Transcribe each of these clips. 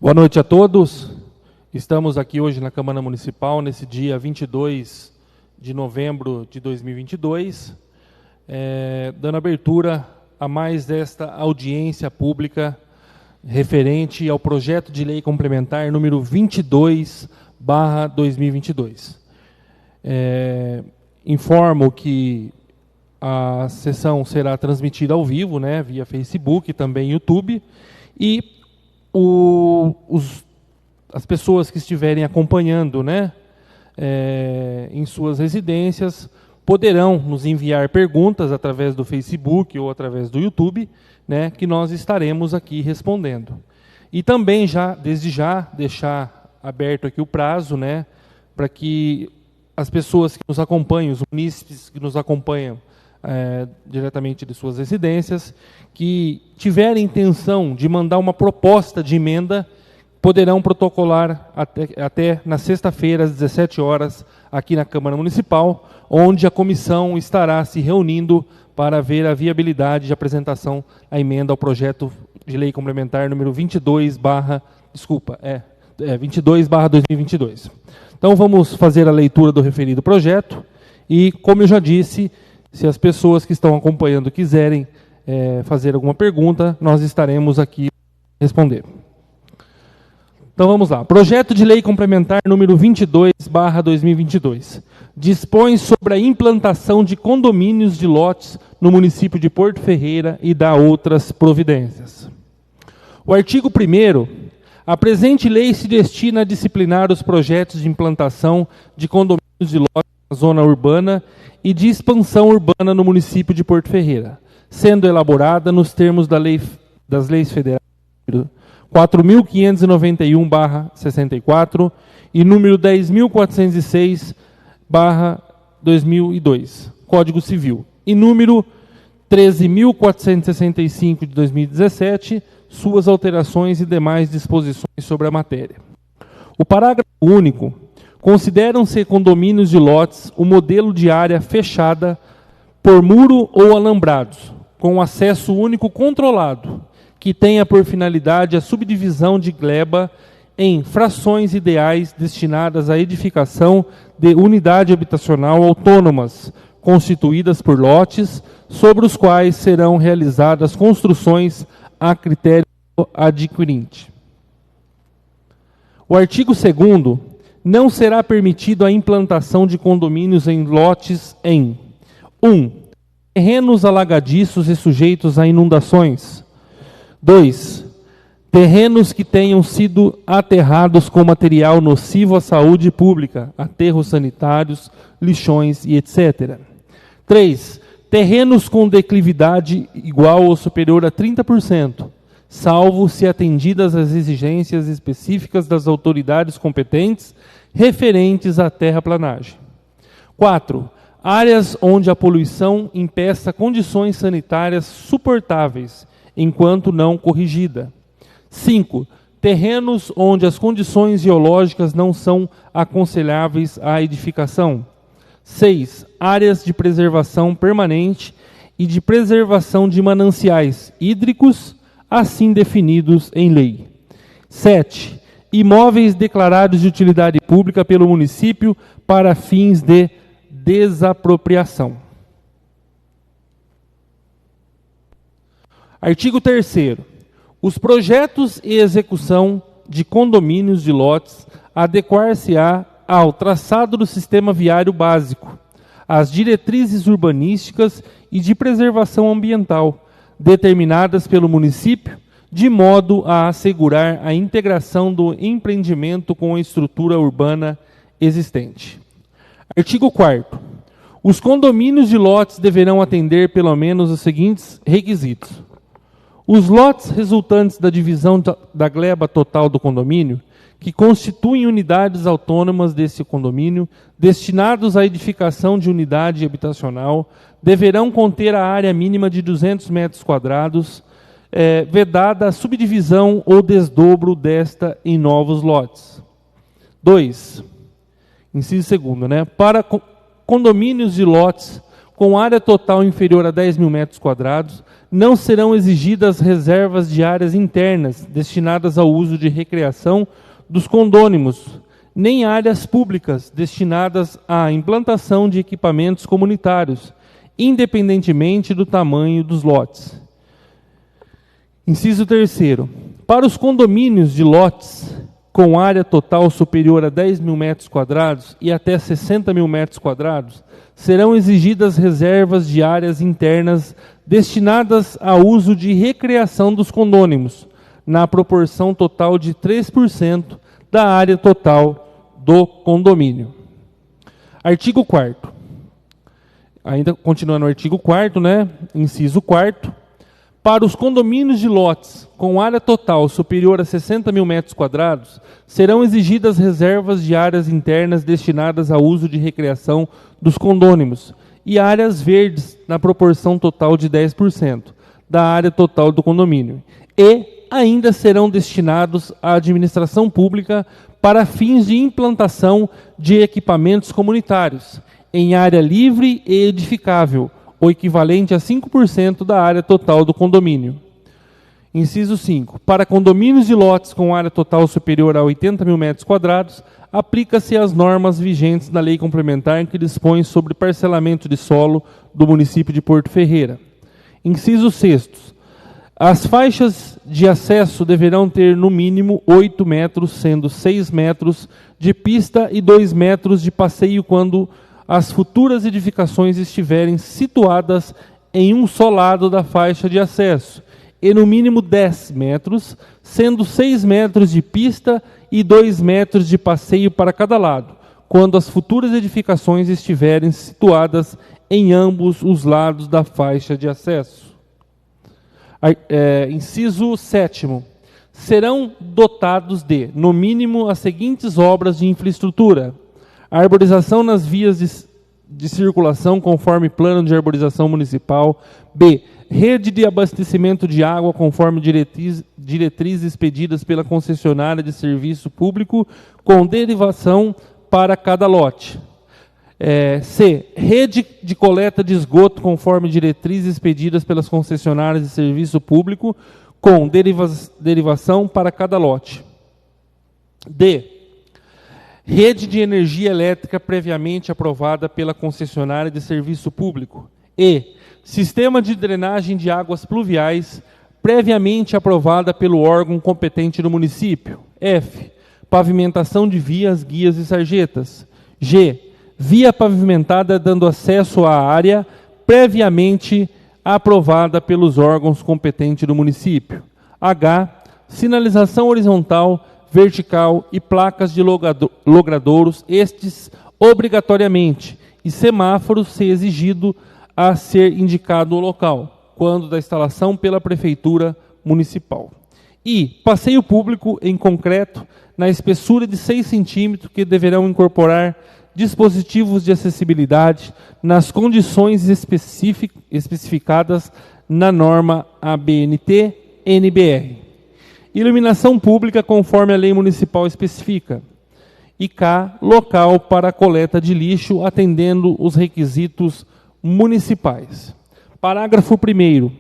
Boa noite a todos. Estamos aqui hoje na Câmara Municipal, nesse dia 22 de novembro de 2022, dando abertura a mais esta audiência pública referente ao projeto de lei complementar número 22/2022. Informo que a sessão será transmitida ao vivo, via Facebook, também YouTube, e as pessoas que estiverem acompanhando, em suas residências, poderão nos enviar perguntas através do Facebook ou através do YouTube, que nós estaremos aqui respondendo. E também, desde já, deixar aberto aqui o prazo, para que as pessoas que nos acompanham, os munícipes que nos acompanham diretamente de suas residências, que tiverem intenção de mandar uma proposta de emenda, poderão protocolar até na sexta-feira, às 17 horas, aqui na Câmara Municipal, onde a comissão estará se reunindo para ver a viabilidade de apresentação da emenda ao projeto de lei complementar número 22/2022. Então, vamos fazer a leitura do referido projeto e, como eu já disse, se as pessoas que estão acompanhando quiserem fazer alguma pergunta, nós estaremos aqui responder. Então vamos lá. Projeto de lei complementar número 22/2022. Dispõe sobre a implantação de condomínios de lotes no município de Porto Ferreira e dá outras providências. O artigo 1º, a presente lei se destina a disciplinar os projetos de implantação de condomínios de lotes na zona urbana e de expansão urbana no município de Porto Ferreira, sendo elaborada nos termos das leis federais 4.591/64 e número 10.406/2002, Código Civil, e número 13.465 de 2017, suas alterações e demais disposições sobre a matéria. O parágrafo único: consideram-se condomínios de lotes o modelo de área fechada por muro ou alambrados, com acesso único controlado, que tenha por finalidade a subdivisão de gleba em frações ideais destinadas à edificação de unidade habitacional autônomas, constituídas por lotes, sobre os quais serão realizadas construções a critério adquirente. O artigo 2º: não será permitido a implantação de condomínios em lotes em 1. Terrenos alagadiços e sujeitos a inundações. 2. Terrenos que tenham sido aterrados com material nocivo à saúde pública, aterros sanitários, lixões e etc. 3. Terrenos com declividade igual ou superior a 30%, salvo se atendidas as exigências específicas das autoridades competentes referentes à terraplanagem. 4. Áreas onde a poluição impeça condições sanitárias suportáveis, enquanto não corrigida. 5. Terrenos onde as condições geológicas não são aconselháveis à edificação. 6. Áreas de preservação permanente e de preservação de mananciais hídricos, assim definidos em lei. 7. Imóveis declarados de utilidade pública pelo município para fins de desapropriação. Artigo 3º. Os projetos e execução de condomínios de lotes adequar-se-á ao traçado do sistema viário básico, às diretrizes urbanísticas e de preservação ambiental, determinadas pelo município, de modo a assegurar a integração do empreendimento com a estrutura urbana existente. Artigo 4º. Os condomínios de lotes deverão atender pelo menos os seguintes requisitos: os lotes resultantes da divisão da gleba total do condomínio, que constituem unidades autônomas desse condomínio, destinados à edificação de unidade habitacional, deverão conter a área mínima de 200 metros quadrados, vedada a subdivisão ou desdobro desta em novos lotes. 2. Inciso 2º, para condomínios de lotes com área total inferior a 10.000 metros quadrados, não serão exigidas reservas de áreas internas destinadas ao uso de recreação dos condôminos, nem áreas públicas destinadas à implantação de equipamentos comunitários, independentemente do tamanho dos lotes. Inciso 3º. Para os condomínios de lotes com área total superior a 10 mil metros quadrados e até 60 mil metros quadrados, serão exigidas reservas de áreas internas destinadas ao uso de recreação dos condôminos, na proporção total de 3% da área total do condomínio. Artigo 4º. Ainda continuando o artigo 4º, né? Inciso 4º. Para os condomínios de lotes com área total superior a 60 mil metros quadrados, serão exigidas reservas de áreas internas destinadas ao uso de recreação dos condôminos e áreas verdes na proporção total de 10% da área total do condomínio. E ainda serão destinados à administração pública para fins de implantação de equipamentos comunitários, em área livre e edificável, o equivalente a 5% da área total do condomínio. Inciso 5. Para condomínios de lotes com área total superior a 80 mil metros quadrados, aplica-se as normas vigentes da lei complementar que dispõe sobre parcelamento de solo do município de Porto Ferreira. Inciso 6. As faixas de acesso deverão ter no mínimo 8 metros, sendo 6 metros de pista e 2 metros de passeio quando as futuras edificações estiverem situadas em um só lado da faixa de acesso, e no mínimo 10 metros, sendo 6 metros de pista e 2 metros de passeio para cada lado, quando as futuras edificações estiverem situadas em ambos os lados da faixa de acesso. Inciso 7º. Serão dotados de, no mínimo, as seguintes obras de infraestrutura: a arborização nas vias de circulação conforme plano de arborização municipal. B. Rede de abastecimento de água conforme diretrizes pedidas pela concessionária de serviço público com derivação para cada lote. C. Rede de coleta de esgoto conforme diretrizes pedidas pelas concessionárias de serviço público com derivação para cada lote. D. Rede de energia elétrica previamente aprovada pela concessionária de serviço público. E. Sistema de drenagem de águas pluviais previamente aprovada pelo órgão competente do município. F. Pavimentação de vias, guias e sarjetas. G. Via pavimentada dando acesso à área previamente aprovada pelos órgãos competentes do município. H. Sinalização horizontal, vertical e placas de logradouros, estes obrigatoriamente, e semáforos, se exigido, a ser indicado o local, quando da instalação pela Prefeitura Municipal. E passeio público em concreto, na espessura de 6 centímetros, que deverão incorporar dispositivos de acessibilidade nas condições especificadas na norma ABNT-NBR. Iluminação pública conforme a lei municipal especifica. E K. Local para a coleta de lixo, atendendo os requisitos municipais. Parágrafo 1º.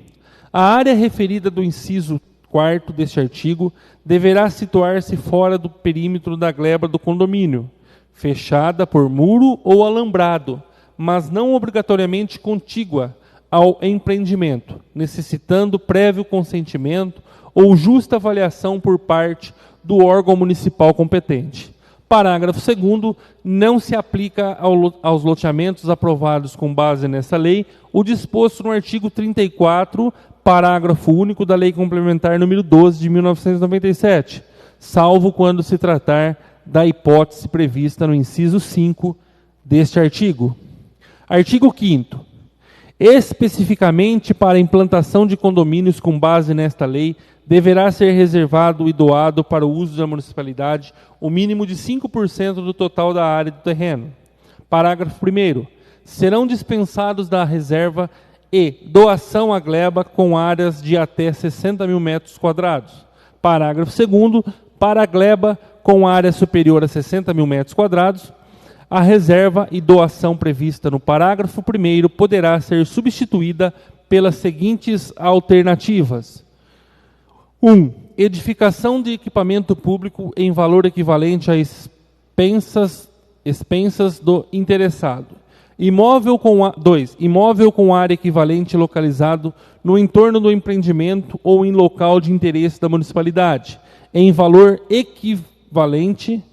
A área referida do inciso 4º deste artigo deverá situar-se fora do perímetro da gleba do condomínio, fechada por muro ou alambrado, mas não obrigatoriamente contígua ao empreendimento, necessitando prévio consentimento ou justa avaliação por parte do órgão municipal competente. Parágrafo 2º. Não se aplica aos loteamentos aprovados com base nessa lei o disposto no artigo 34, parágrafo único da Lei Complementar número 12 de 1997, salvo quando se tratar da hipótese prevista no inciso 5 deste artigo. Artigo 5º. Especificamente para a implantação de condomínios com base nesta lei, deverá ser reservado e doado para o uso da municipalidade o mínimo de 5% do total da área do terreno. Parágrafo 1º. Serão dispensados da reserva e doação à gleba com áreas de até 60 mil metros quadrados. Parágrafo 2º. Para a gleba com área superior a 60 mil metros quadrados, a reserva e doação prevista no parágrafo 1º poderá ser substituída pelas seguintes alternativas. 1. Edificação de equipamento público em valor equivalente a expensas do interessado. 2. Imóvel com área equivalente localizado no entorno do empreendimento ou em local de interesse da municipalidade, em valor equivalente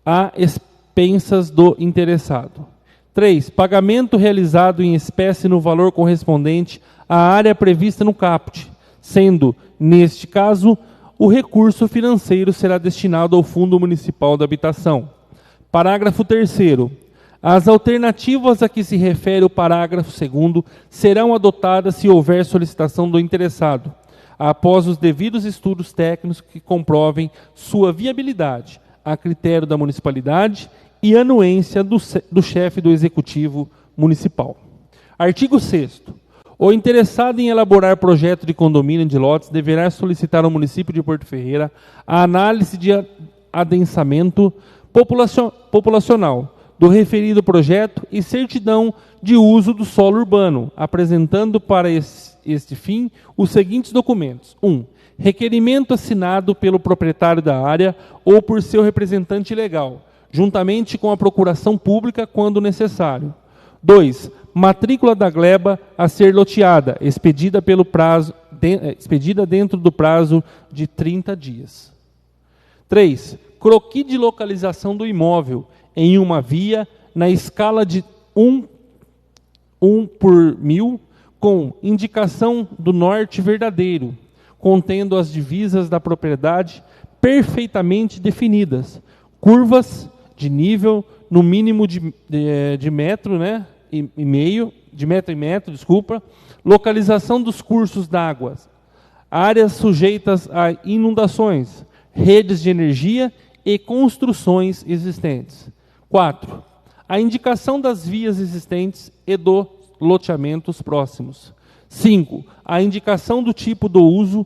a expensas do interessado. 3. Pagamento realizado em espécie no valor correspondente à área prevista no caput, sendo, neste caso, o recurso financeiro será destinado ao Fundo Municipal da Habitação. Parágrafo 3º. As alternativas a que se refere o parágrafo 2º serão adotadas se houver solicitação do interessado, após os devidos estudos técnicos que comprovem sua viabilidade, a critério da municipalidade e anuência do chefe do Executivo Municipal. Artigo 6º. O interessado em elaborar projeto de condomínio de lotes deverá solicitar ao município de Porto Ferreira a análise de adensamento populacional do referido projeto e certidão de uso do solo urbano, apresentando para este fim os seguintes documentos. 1. Requerimento assinado pelo proprietário da área ou por seu representante legal, juntamente com a procuração pública quando necessário. 2. Matrícula da gleba a ser loteada, expedida dentro do prazo de 30 dias. 3. Croquis de localização do imóvel em uma via na escala de 1 por 1000, com indicação do norte verdadeiro, contendo as divisas da propriedade perfeitamente definidas, curvas de nível no mínimo de metro, né, de metro e metro, localização dos cursos d'água, áreas sujeitas a inundações, redes de energia e construções existentes. 4. A indicação das vias existentes e dos loteamentos próximos. 5. A indicação do tipo do uso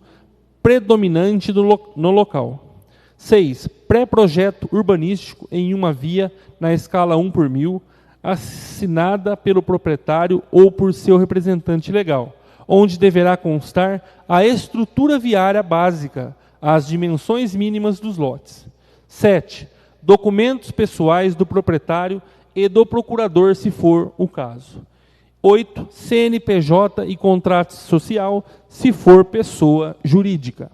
predominante no local. 6. Pré-projeto urbanístico em uma via na escala 1 por 1000, assinada pelo proprietário ou por seu representante legal, onde deverá constar a estrutura viária básica, as dimensões mínimas dos lotes. 7. Documentos pessoais do proprietário e do procurador, se for o caso. 8. CNPJ e contrato social, se for pessoa jurídica.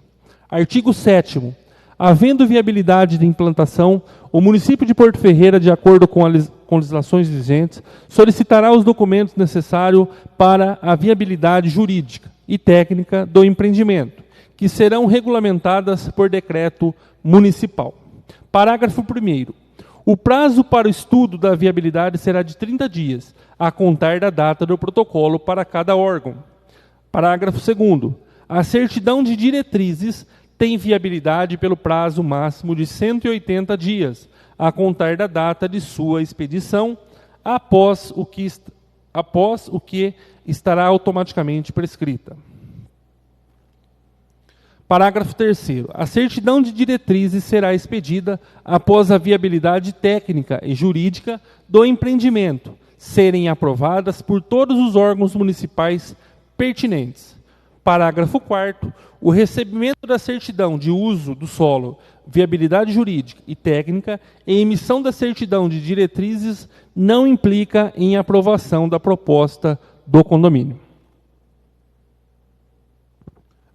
Artigo 7º. Havendo viabilidade de implantação, o município de Porto Ferreira, de acordo com legislações vigentes, solicitará os documentos necessários para a viabilidade jurídica e técnica do empreendimento, que serão regulamentadas por decreto municipal. Parágrafo 1º. O prazo para o estudo da viabilidade será de 30 dias, a contar da data do protocolo para cada órgão. Parágrafo 2º. A certidão de diretrizes tem viabilidade pelo prazo máximo de 180 dias, a contar da data de sua expedição, após o que estará automaticamente prescrita. Parágrafo 3º. A certidão de diretrizes será expedida após a viabilidade técnica e jurídica do empreendimento serem aprovadas por todos os órgãos municipais pertinentes. Parágrafo 4º. O recebimento da certidão de uso do solo, viabilidade jurídica e técnica e emissão da certidão de diretrizes não implica em aprovação da proposta do condomínio.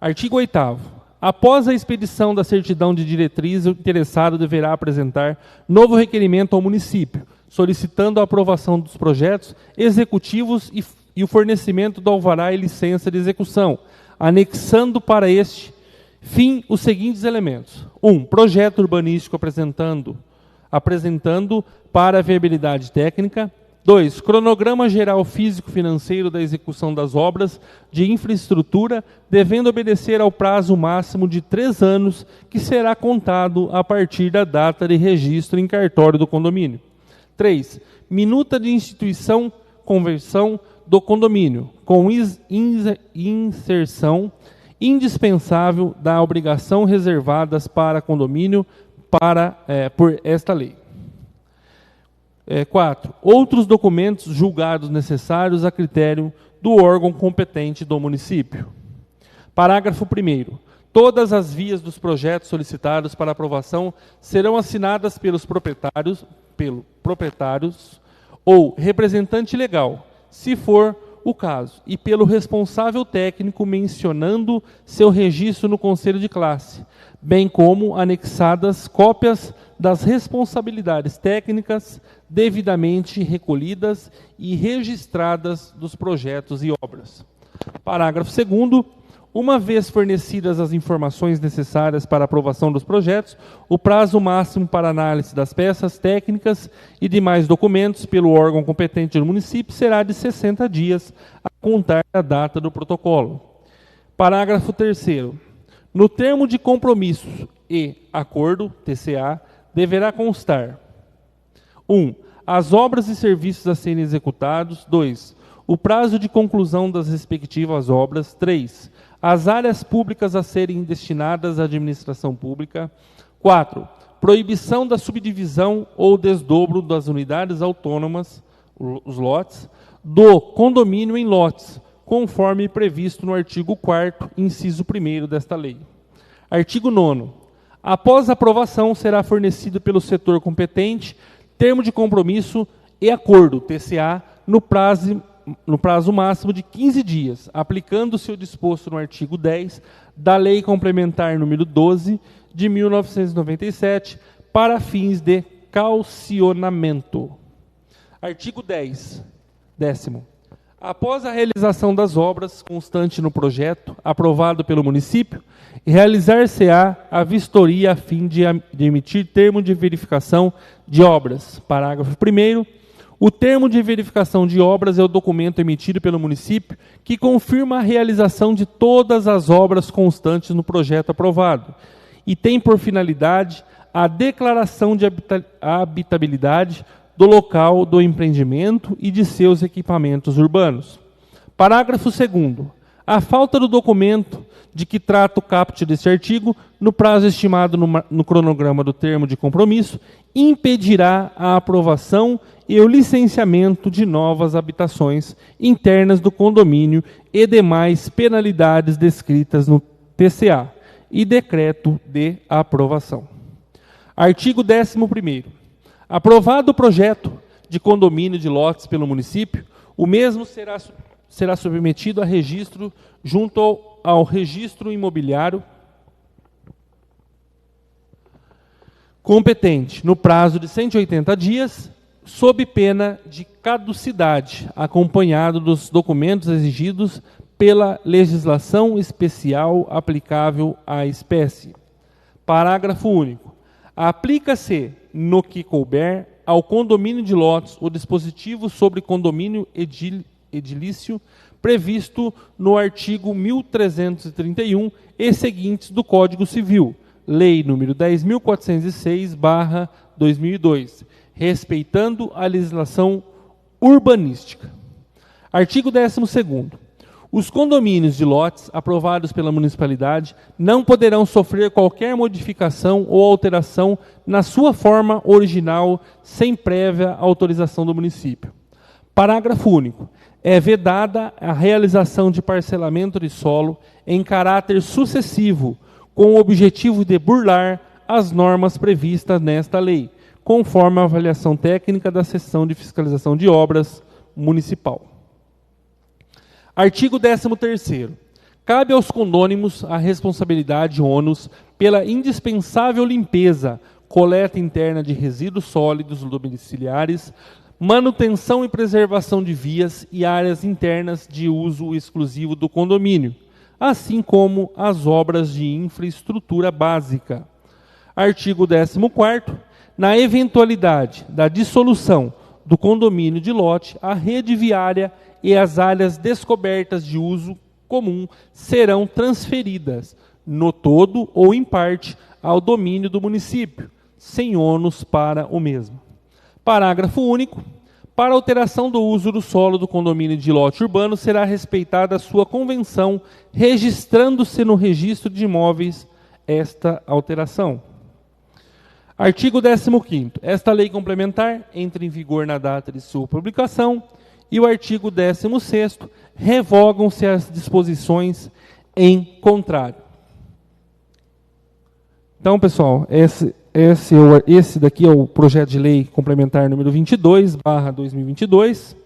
Artigo 8º. Após a expedição da certidão de diretriz, o interessado deverá apresentar novo requerimento ao município, solicitando a aprovação dos projetos executivos e o fornecimento do alvará e licença de execução, anexando para este fim os seguintes elementos. 1. Projeto urbanístico apresentando para a viabilidade técnica. 2. Cronograma geral físico-financeiro da execução das obras de infraestrutura, devendo obedecer ao prazo máximo de 3 anos, que será contado a partir da data de registro em cartório do condomínio. 3. Minuta de instituição, conversão do condomínio, com inserção indispensável da obrigação reservadas para condomínio por esta lei. 4. Outros documentos julgados necessários a critério do órgão competente do município. Parágrafo 1º. Todas as vias dos projetos solicitados para aprovação serão assinadas pelos proprietários ou representante legal, se for o caso, e pelo responsável técnico mencionando seu registro no conselho de classe, bem como anexadas cópias das responsabilidades técnicas devidamente recolhidas e registradas dos projetos e obras. Parágrafo 2º. Uma vez fornecidas as informações necessárias para a aprovação dos projetos, o prazo máximo para análise das peças técnicas e demais documentos pelo órgão competente do município será de 60 dias a contar da data do protocolo. Parágrafo 3º. No termo de compromisso e acordo, TCA, deverá constar: 1. As obras e serviços a serem executados. 2. O prazo de conclusão das respectivas obras. 3. As áreas públicas a serem destinadas à administração pública. 4. Proibição da subdivisão ou desdobro das unidades autônomas, os lotes, do condomínio em lotes, conforme previsto no artigo 4º, inciso 1º desta lei. Artigo 9º. Após a aprovação, será fornecido pelo setor competente termo de compromisso e acordo, TCA, no prazo máximo de 15 dias, aplicando-se o disposto no artigo 10 da Lei Complementar número 12 de 1997, para fins de calcionamento. Artigo 10. 10º. Após a realização das obras constante no projeto aprovado pelo município, realizar-se-á a vistoria a fim de emitir termo de verificação de obras. Parágrafo 1º. O termo de verificação de obras é o documento emitido pelo município que confirma a realização de todas as obras constantes no projeto aprovado e tem por finalidade a declaração de habitabilidade do local do empreendimento e de seus equipamentos urbanos. Parágrafo 2º. A falta do documento de que trata o caput deste artigo, no prazo estimado no cronograma do termo de compromisso, impedirá a aprovação e o licenciamento de novas habitações internas do condomínio e demais penalidades descritas no TCA e decreto de aprovação. Artigo 11º. Aprovado o projeto de condomínio de lotes pelo município, o mesmo será submetido a registro junto ao registro imobiliário competente, no prazo de 180 dias, sob pena de caducidade, acompanhado dos documentos exigidos pela legislação especial aplicável à espécie. Parágrafo único. Aplica-se, no que couber, ao condomínio de lotes o dispositivo sobre condomínio edilício previsto no artigo 1331 e seguintes do Código Civil, Lei nº 10.406/2002, respeitando a legislação urbanística. Artigo 12º. Os condomínios de lotes aprovados pela municipalidade não poderão sofrer qualquer modificação ou alteração na sua forma original sem prévia autorização do município. Parágrafo único. É vedada a realização de parcelamento de solo em caráter sucessivo, com o objetivo de burlar as normas previstas nesta lei, conforme a avaliação técnica da Seção de Fiscalização de Obras Municipal. Artigo 13º. Cabe aos condôminos a responsabilidade ônus pela indispensável limpeza, coleta interna de resíduos sólidos domiciliares, manutenção e preservação de vias e áreas internas de uso exclusivo do condomínio, assim como as obras de infraestrutura básica. Artigo 14º. Na eventualidade da dissolução do condomínio de lote, a rede viária e as áreas descobertas de uso comum serão transferidas, no todo ou em parte, ao domínio do município, sem ônus para o mesmo. Parágrafo único. Para alteração do uso do solo do condomínio de lote urbano, será respeitada a sua convenção, registrando-se no registro de imóveis esta alteração. Artigo 15º. Esta lei complementar entra em vigor na data de sua publicação. E o artigo 16º revogam-se as disposições em contrário. Então, pessoal, esse daqui é o projeto de lei complementar número 22/2022.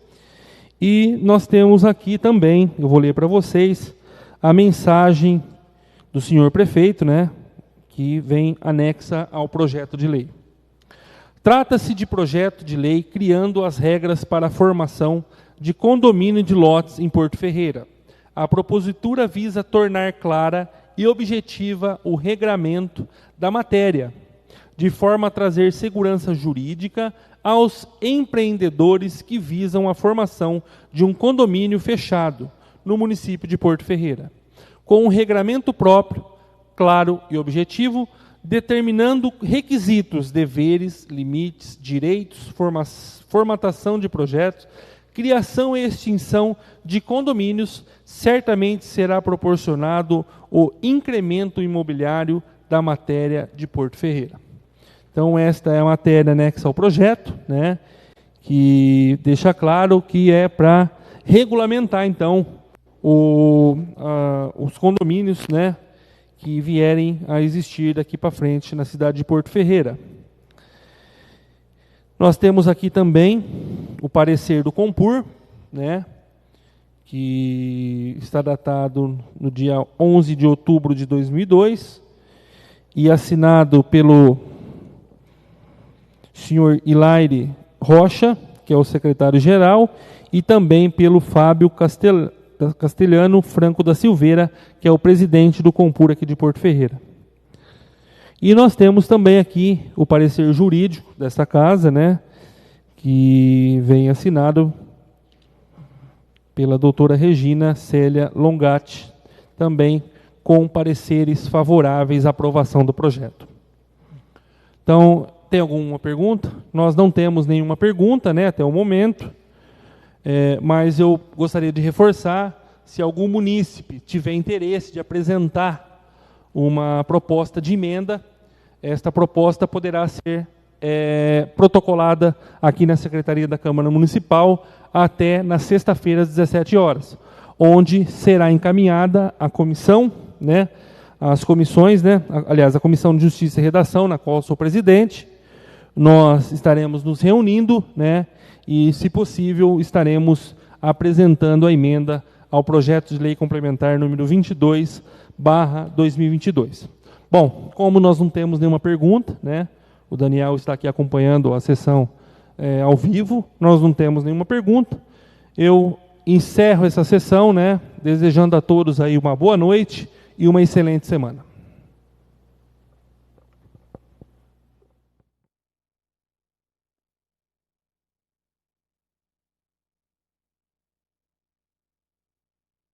E nós temos aqui também, eu vou ler para vocês, a mensagem do senhor prefeito, né, que vem anexa ao projeto de lei. Trata-se de projeto de lei criando as regras para a formação de condomínio de lotes em Porto Ferreira. A propositura visa tornar clara e objetiva o regramento da matéria, de forma a trazer segurança jurídica aos empreendedores que visam a formação de um condomínio fechado no município de Porto Ferreira, com um regramento próprio, claro e objetivo, determinando requisitos, deveres, limites, direitos, formatação de projetos, criação e extinção de condomínios. Certamente será proporcionado o incremento imobiliário da matéria de Porto Ferreira. Então, esta é a matéria anexa ao projeto, né, que deixa claro que é para regulamentar, então, os condomínios, né, que vierem a existir daqui para frente na cidade de Porto Ferreira. Nós temos aqui também o parecer do Compur, né, que está datado no dia 11 de outubro de 2002 e assinado pelo senhor Hilaire Rocha, que é o secretário-geral, e também pelo Fábio Castelhano Franco da Silveira, que é o presidente do Compur aqui de Porto Ferreira. E nós temos também aqui o parecer jurídico desta casa, né, que vem assinado pela doutora Regina Célia Longatti, também com pareceres favoráveis à aprovação do projeto. Então, tem alguma pergunta? Nós não temos nenhuma pergunta, né, até o momento, mas eu gostaria de reforçar, se algum munícipe tiver interesse de apresentar uma proposta de emenda, esta proposta poderá ser protocolada aqui na Secretaria da Câmara Municipal até na sexta-feira às 17 horas, onde será encaminhada a comissão, né, as comissões, né, aliás, a Comissão de Justiça e Redação, na qual eu sou presidente. Nós estaremos nos reunindo, né, e, se possível, estaremos apresentando a emenda ao projeto de lei complementar número 22/2022. Bom, como nós não temos nenhuma pergunta, né, o Daniel está aqui acompanhando a sessão ao vivo, nós não temos nenhuma pergunta. Eu encerro essa sessão, né, desejando a todos aí uma boa noite e uma excelente semana.